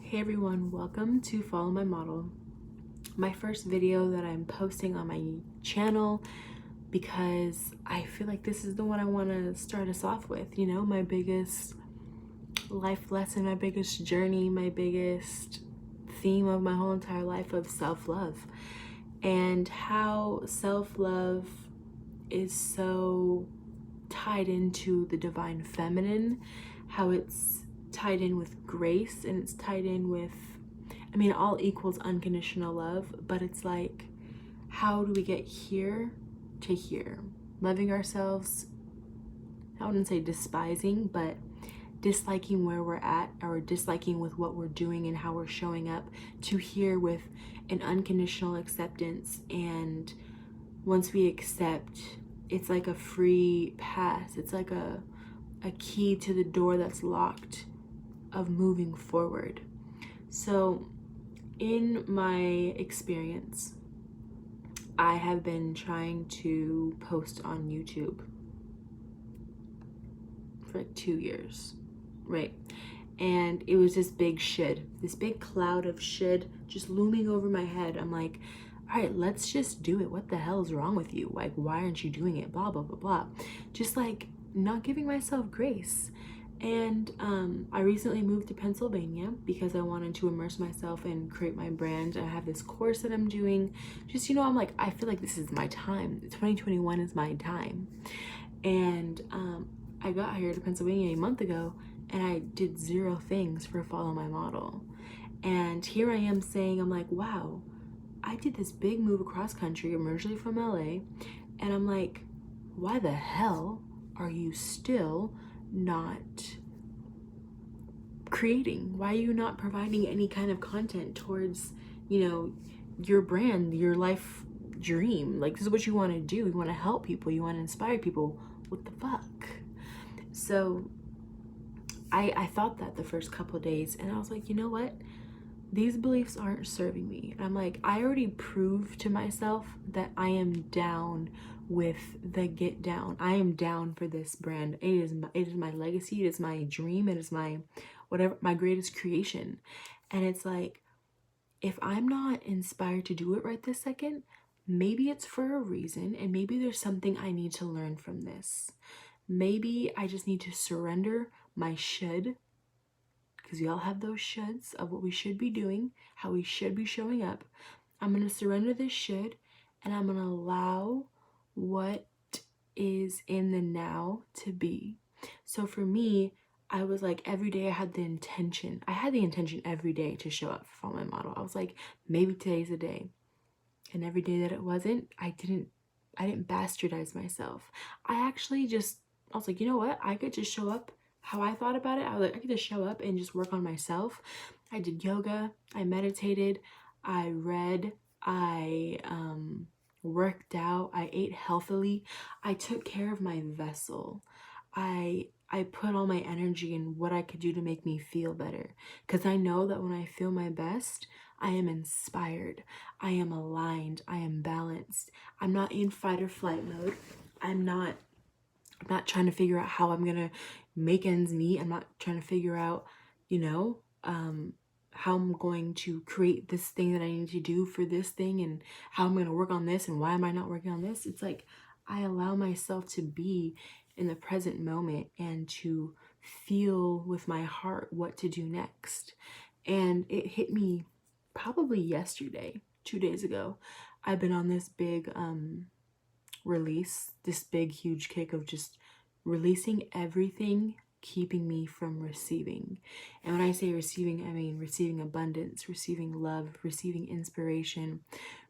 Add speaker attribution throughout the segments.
Speaker 1: Hey everyone, welcome to Follow My Model. My first video that I'm posting on my channel because I feel like this is the one I want to start us off with. You know, my biggest life lesson, my biggest journey, my biggest theme of my whole entire life of self-love, and how self-love is so tied into the divine feminine, how it's tied in with grace, and it's tied in with, I mean, all equals unconditional love, but it's like, how do we get here to here? Loving ourselves, I wouldn't say despising, but disliking where we're at, or disliking with what we're doing and how we're showing up, to here with an unconditional acceptance. And once we accept, it's like a free pass. It's like a key to the door that's locked of moving forward. So in my experience, I have been trying to post on YouTube for like 2 years, right? And it was this big this big cloud of shit just looming over my head. I'm like, all right, let's just do it. What the hell is wrong with you? Like, why aren't you doing it? Blah, blah, blah, blah. Just like not giving myself grace. And I recently moved to Pennsylvania because I wanted to immerse myself and create my brand. I have this course that I'm doing. Just, you know, I'm like, I feel like this is my time. 2021 is my time. And I got here to Pennsylvania a month ago, and I did 0 things for Follow My Model. And here I am saying, I'm like, wow, I did this big move across country. I'm originally from LA. And I'm like, why the hell are you still not creating? Why are you not providing any kind of content towards, you know, your brand, your life dream? Like, this is what you want to do. You want to help people. You want to inspire people. What the fuck? So I thought that the first couple of days, and I was like, you know what? These beliefs aren't serving me. And I'm like, I already proved to myself that I am down with the get down. I am down for this brand. It is my legacy. It is my dream. It is my whatever, my greatest creation. And it's like, if I'm not inspired to do it right this second, maybe it's for a reason, and maybe there's something I need to learn from this. Maybe I just need to surrender my should, because we all have those shoulds of what we should be doing, how we should be showing up. I'm going to surrender this should, and I'm going to allow what is in the now to be. So for me, I was like, every day I had the intention every day to show up for my model. I was like, maybe today's the day. And every day that it wasn't, I didn't bastardize myself. I was like, you know what? I could just show up how I thought about it. I was like, I could just show up and just work on myself. I did yoga, I meditated, I read, I worked out, I ate healthily, I took care of my vessel. I put all my energy in what I could do to make me feel better, because I know that when I feel my best, I am inspired, I am aligned, I am balanced. I'm not in fight or flight mode. I'm not trying to figure out how I'm gonna make ends meet. I'm not trying to figure out, you know, how I'm going to create this thing that I need to do for this thing, and how I'm going to work on this, and why am I not working on this. It's like, I allow myself to be in the present moment and to feel with my heart what to do next. And it hit me probably yesterday, 2 days ago. I've been on this big release, this big huge kick of just releasing everything keeping me from receiving. And when I say receiving, I mean receiving abundance, receiving love, receiving inspiration,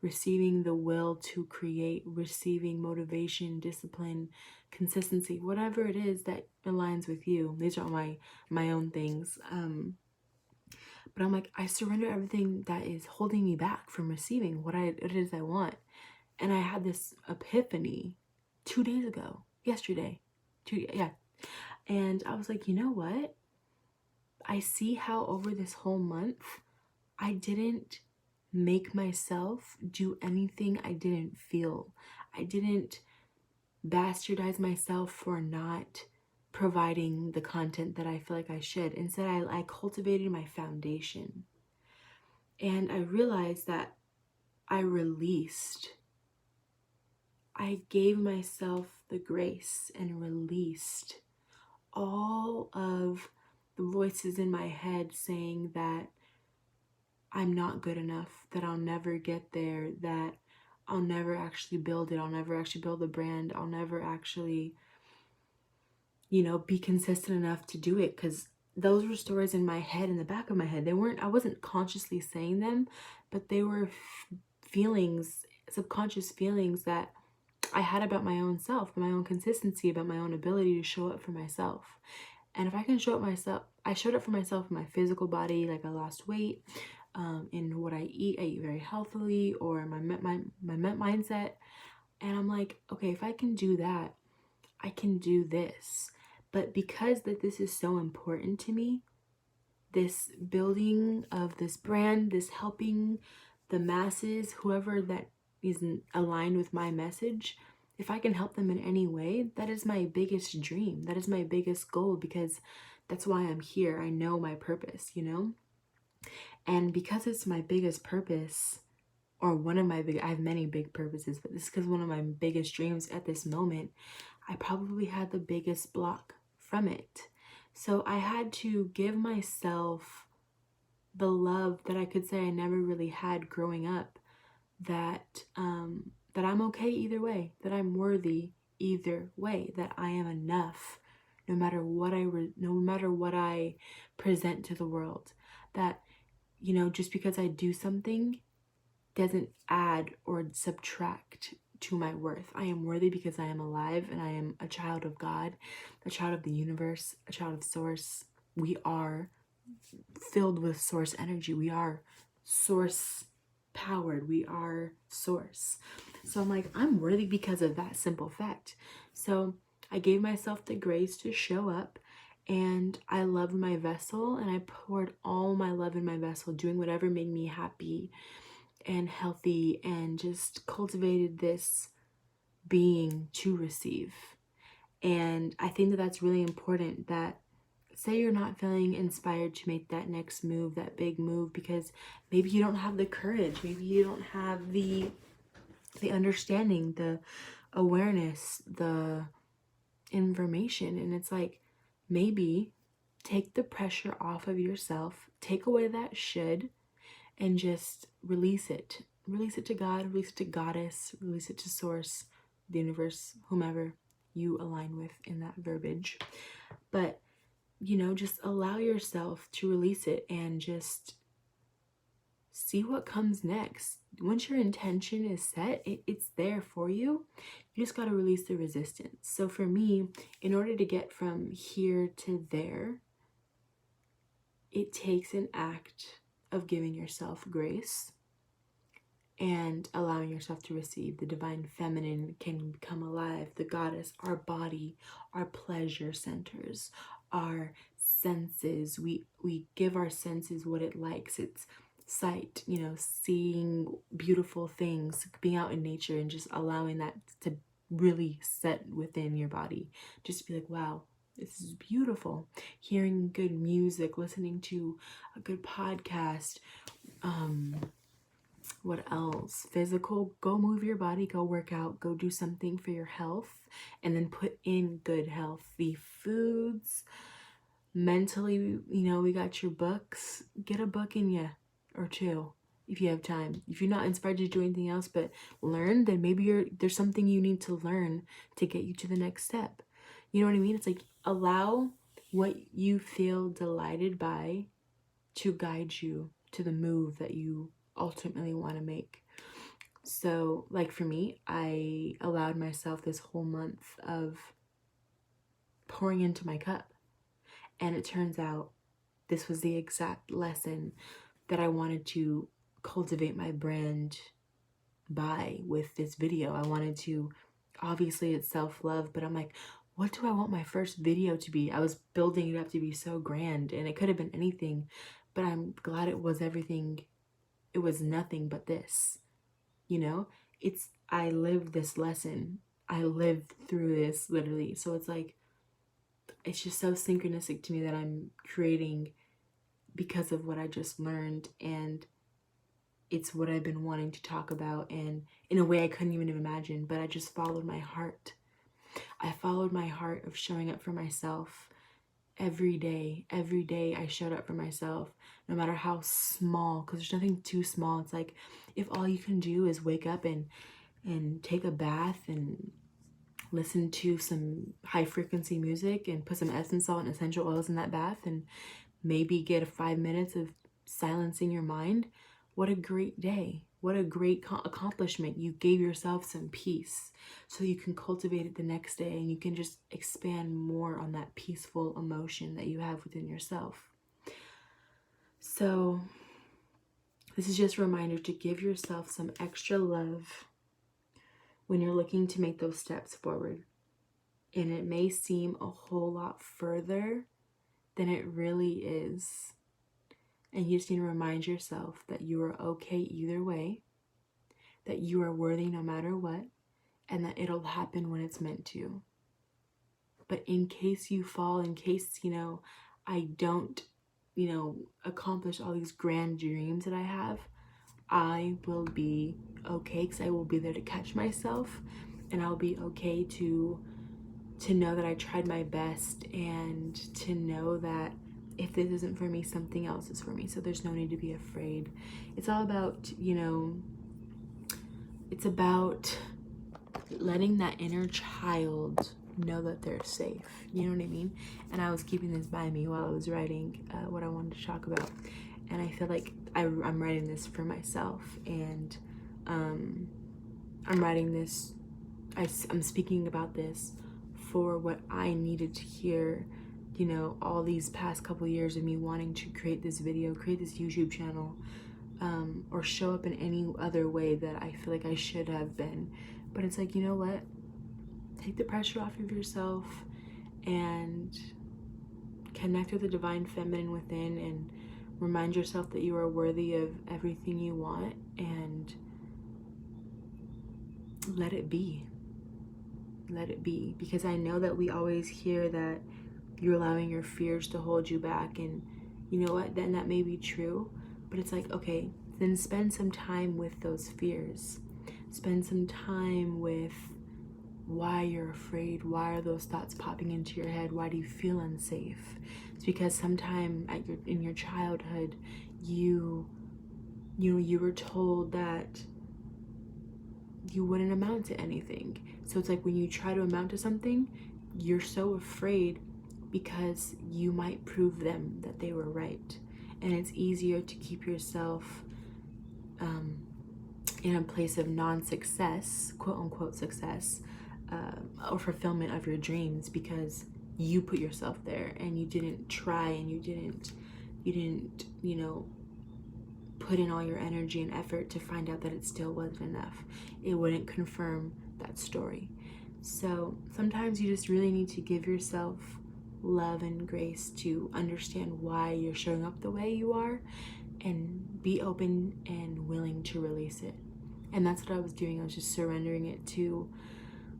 Speaker 1: receiving the will to create, receiving motivation, discipline, consistency, whatever it is that aligns with you. These are all my own things. But I'm like, I surrender everything that is holding me back from receiving what it is I want. And I had this epiphany 2 days ago, yesterday. And I was like, you know what? I see how over this whole month, I didn't make myself do anything I didn't feel. I didn't bastardize myself for not providing the content that I feel like I should. Instead, I cultivated my foundation. And I realized that I gave myself the grace and released all of the voices in my head saying that I'm not good enough, that I'll never get there, that I'll never actually build it, I'll never actually build a brand, I'll never actually, be consistent enough to do it. Because those were stories in my head, in the back of my head. I wasn't consciously saying them, but they were feelings, subconscious feelings that I had about my own self, my own consistency, about my own ability to show up for myself. And if I can show up myself, I showed up for myself in my physical body, like I lost weight, in what I eat very healthily, or my mindset. And I'm like, okay, if I can do that, I can do this. But because this is so important to me, this building of this brand, this helping the masses, whoever that isn't aligned with my message, if I can help them in any way, that is my biggest dream. That is my biggest goal, because that's why I'm here. I know my purpose, And because it's my biggest purpose, or I have many big purposes, but this is because one of my biggest dreams at this moment, I probably had the biggest block from it. So I had to give myself the love that I could say I never really had growing up, that I'm okay either way, that I'm worthy either way, that I am enough no matter what I present to the world, that just because I do something doesn't add or subtract to my worth. I am worthy because I am alive, and I am a child of God, a child of the universe, a child of source. We are filled with source energy. We are source powered. We are source. So I'm like, I'm worthy because of that simple fact. So I gave myself the grace to show up, and I loved my vessel, and I poured all my love in my vessel, doing whatever made me happy and healthy, and just cultivated this being to receive. And I think that that's really important, that say you're not feeling inspired to make that next move, that big move, because maybe you don't have the courage, maybe you don't have the understanding, the awareness, the information. And it's like, maybe take the pressure off of yourself, take away that should, and just release it. Release it to God, release it to Goddess, release it to Source, the universe, whomever you align with in that verbiage. But, just allow yourself to release it and just see what comes next. Once your intention is set, it's there for you. You just got to release the resistance. So for me, in order to get from here to there, it takes an act of giving yourself grace and allowing yourself to receive. The divine feminine can come alive, the goddess, our body, our pleasure centers, our senses. We give our senses what it likes. It's sight, seeing beautiful things, being out in nature, and just allowing that to really set within your body. Just be like, wow, this is beautiful. Hearing good music, listening to a good podcast. What else? Physical, go move your body, go work out, go do something for your health, and then put in good healthy foods. Mentally, we got your books. Get a book in you, or two, if you have time. If you're not inspired to do anything else but learn, then maybe there's something you need to learn to get you to the next step. You know what I mean? It's like, allow what you feel delighted by to guide you to the move that you ultimately want to make. So, like for me, I allowed myself this whole month of pouring into my cup. And it turns out this was the exact lesson that I wanted to cultivate my brand by with this video. I wanted to, obviously it's self-love, but I'm like, what do I want my first video to be? I was building it up to be so grand, and it could have been anything, but I'm glad it was everything. It was nothing but this, I lived this lesson. I lived through this, literally. So it's like, it's just so synchronistic to me that I'm creating because of what I just learned, and it's what I've been wanting to talk about, and in a way I couldn't even imagine, but I just followed my heart. I followed my heart of showing up for myself every day. Every day I showed up for myself, no matter how small, because there's nothing too small. It's like, if all you can do is wake up and take a bath and listen to some high frequency music and put some Epsom salt and essential oils in that bath and maybe get 5 minutes of silencing your mind, what a great day. What a great accomplishment. You gave yourself some peace so you can cultivate it the next day, and you can just expand more on that peaceful emotion that you have within yourself. So this is just a reminder to give yourself some extra love when you're looking to make those steps forward. And it may seem a whole lot further than it really is. And you just need to remind yourself that you are okay either way, that you are worthy no matter what, and that it'll happen when it's meant to. But in case you fall, in case, I don't, accomplish all these grand dreams that I have, I will be okay, because I will be there to catch myself, and I'll be okay to know that I tried my best, and to know that if this isn't for me, something else is for me. So there's no need to be afraid. It's all about, it's about letting that inner child know that they're safe. You know what I mean? And I was keeping this by me while I was writing what I wanted to talk about. And I feel like I'm writing this for myself. And I'm writing this, I'm speaking about this for what I needed to hear, all these past couple years of me wanting to create this video, create this YouTube channel, or show up in any other way that I feel like I should have been. But it's like, you know what? Take the pressure off of yourself and connect with the divine feminine within, and remind yourself that you are worthy of everything you want, and let it be. Let it be. Because I know that we always hear that you're allowing your fears to hold you back, and you know what, then that may be true, but it's like, okay, then spend some time with those fears. Spend some time with why you're afraid. Why are those thoughts popping into your head? Why do you feel unsafe? It's because sometime in your childhood, you were told that you wouldn't amount to anything. So it's like, when you try to amount to something, you're so afraid because you might prove them that they were right. And it's easier to keep yourself in a place of non-success, quote unquote success, or fulfillment of your dreams, because you put yourself there and you didn't try, and you didn't put in all your energy and effort to find out that it still wasn't enough. It wouldn't confirm that story. So sometimes you just really need to give yourself love and grace to understand why you're showing up the way you are, and be open and willing to release it. And that's what I was doing. I was just surrendering it to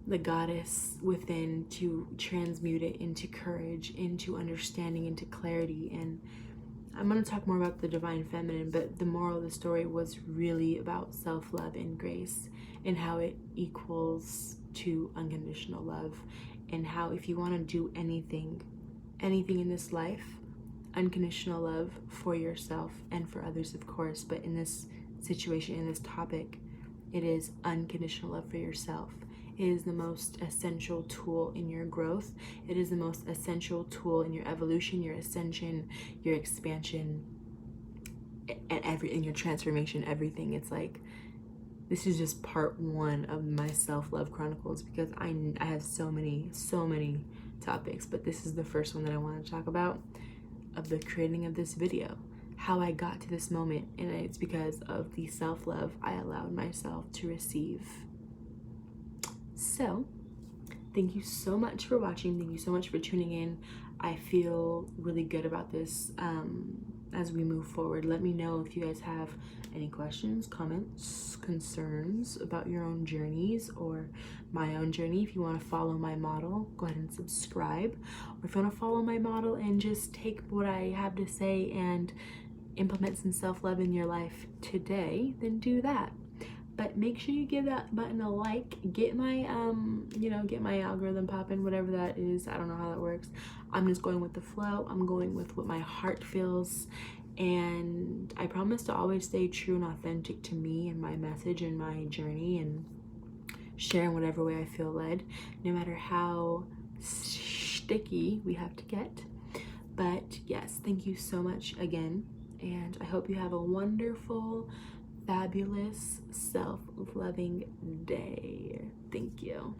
Speaker 1: the goddess within, to transmute it into courage, into understanding, into clarity. And I'm going to talk more about the divine feminine, but the moral of the story was really about self-love and grace, and how it equals to unconditional love, and how if you want to do anything in this life, unconditional love for yourself and for others, of course, but in this situation, in this topic, it is unconditional love for yourself. It is the most essential tool in your growth. It is the most essential tool in your evolution, your ascension, your expansion, and in your transformation, everything. It's like, this is just part one of my self-love chronicles, because I have so many topics, but this is the first one that I want to talk about, of the creating of this video, how I got to this moment. And it's because of the self-love I allowed myself to receive. So thank you so much for watching. Thank you so much for tuning in. I feel really good about this as we move forward. Let me know if you guys have any questions, comments, concerns about your own journeys or my own journey. If you want to follow my model, go ahead and subscribe. Or if you want to follow my model and just take what I have to say and implement some self-love in your life today, then do that. But make sure you give that button a like. Get my get my algorithm popping, whatever that is. I don't know how that works. I'm just going with the flow. I'm going with what my heart feels, and I promise to always stay true and authentic to me and my message and my journey, and share in whatever way I feel led, no matter how sticky we have to get. But yes, thank you so much again, and I hope you have a wonderful, fabulous, self-loving day. Thank you.